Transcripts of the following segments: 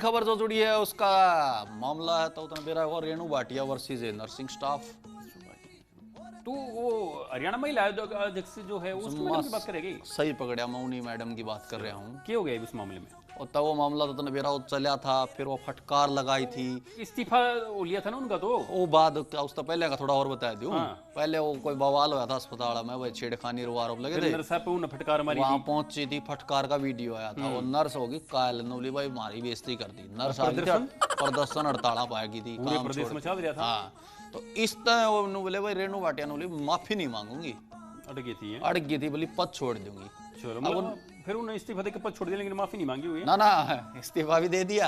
खबर जो जुड़ी है उसका मामला है तो मेरा वो Renu Bhatia versus nursing staff. तो वो हरियाणा महिला आयोग अध्यक्ष जो है उसकी मैडम की बात करेगी। सही पकड़ा, मैं उन्हीं मैडम की बात कर रहा हूँ। क्या हो गया उस मामले में? और तब वो मामला तो मेरा चला था, फिर वो फटकार लगाई थी। इस्तीफा वो लिया था ना उनका, तो वो बाद उस तो पहले का थोड़ा और बता दूं। हाँ। पहले वो कोई बवाल हुआ था अस्पताल में, वो छेड़खानी आरोप लगे थे। नर्स पे उन्हें फटकार मारी वहां थी। पहुंची थी, फटकार का वीडियो आया था। वो नर्स होगी कायल नूली भाई, मारी बेइज्जती कर दी। नर्स आ गई थी, प्रदर्शन हड़ताल पाएगी थी, पूरे काम प्रदेश छोड़ में के। चल रहा था। हाँ, तो इस तरह वो बोले भाई रेणु भाटिया नूली माफी नहीं मांगूंगी, अड़गी थी अड़ गई थी, बोली पद छोड़ दूंगी। चलो मतलब फिर उन्होंने इस्तीफा देकर पद छोड़ दिया, लेकिन माफी नहीं मांगी हुई है। ना ना, इस्तीफा भी दे दिया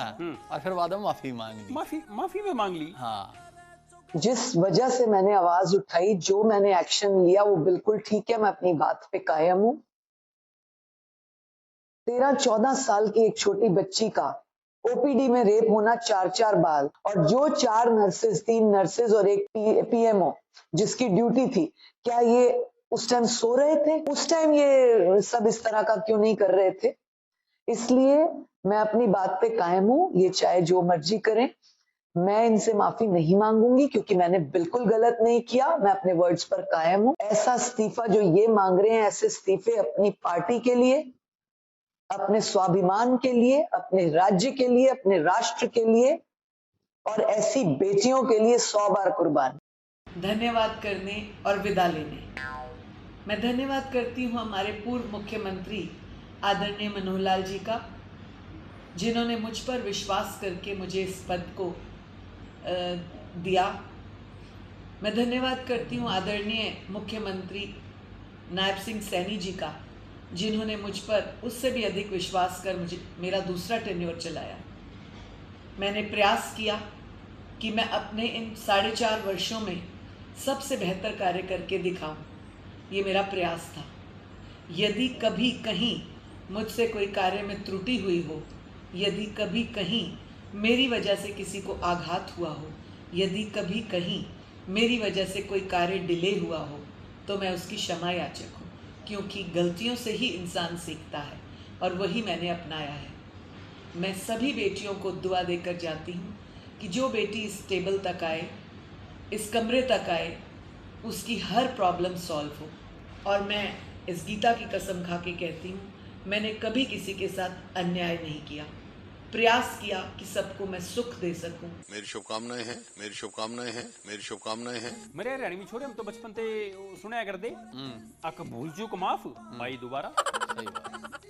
और फिर बाद में माफी मांग ली। माफी में मांग ली। हाँ, जिस वजह से मैंने आवाज उठाई, जो मैंने एक्शन लिया वो बिल्कुल ठीक है। मैं अपनी बात पे कायम हूं। 13-14 साल की एक छोटी बच्ची का ओपीडी में रेप होना 4 बार, और जो 4 नर्सेज, 3 नर्सेज और एक पीएमओ जिसकी ड्यूटी थी, क्या ये उस टाइम सो रहे थे? उस टाइम ये सब इस तरह का क्यों नहीं कर रहे थे? इसलिए मैं अपनी बात पे कायम हूं। ये चाहे जो मर्जी करें, मैं इनसे माफी नहीं मांगूंगी क्योंकि मैंने बिल्कुल गलत नहीं किया। मैं अपने वर्ड्स पर कायम हूं। ऐसा इस्तीफा जो ये मांग रहे हैं, ऐसे इस्तीफे अपनी पार्टी के लिए, अपने स्वाभिमान के लिए, अपने राज्य के लिए, अपने राष्ट्र के लिए और ऐसी बेटियों के लिए 100 बार कुर्बान। धन्यवाद करने और विदा लेने मैं धन्यवाद करती हूँ हमारे पूर्व मुख्यमंत्री आदरणीय मनोहर लाल जी का, जिन्होंने मुझ पर विश्वास करके मुझे इस पद को दिया। मैं धन्यवाद करती हूँ आदरणीय मुख्यमंत्री नायब सिंह सैनी जी का, जिन्होंने मुझ पर उससे भी अधिक विश्वास कर मुझे मेरा दूसरा टेन्योर चलाया। मैंने प्रयास किया कि मैं अपने इन 4.5 वर्षों में सबसे बेहतर कार्य करके दिखाऊं। ये मेरा प्रयास था। यदि कभी कहीं मुझसे कोई कार्य में त्रुटि हुई हो, यदि कभी कहीं मेरी वजह से किसी को आघात हुआ हो, यदि कभी कहीं मेरी वजह से कोई कार्य डिले हुआ हो, तो मैं उसकी क्षमा याचक हूँ, क्योंकि गलतियों से ही इंसान सीखता है और वही मैंने अपनाया है। मैं सभी बेटियों को दुआ देकर जाती हूँ कि जो बेटी इस टेबल तक आए, इस कमरे तक आए, उसकी हर प्रॉब्लम सॉल्व हो। और मैं इस गीता की कसम खा के कहती हूँ, मैंने कभी किसी के साथ अन्याय नहीं किया। प्रयास किया कि सबको मैं सुख दे सकूं। मेरी शुभकामनाएं हैं, मेरी शुभकामनाएं हैं, मेरी शुभकामनाएं हैं। मेरे हरियाणवी छोरे हम तो बचपन से सुनाया कर दे, अक भूल चूक माफ भाई दोबारा। सही बात।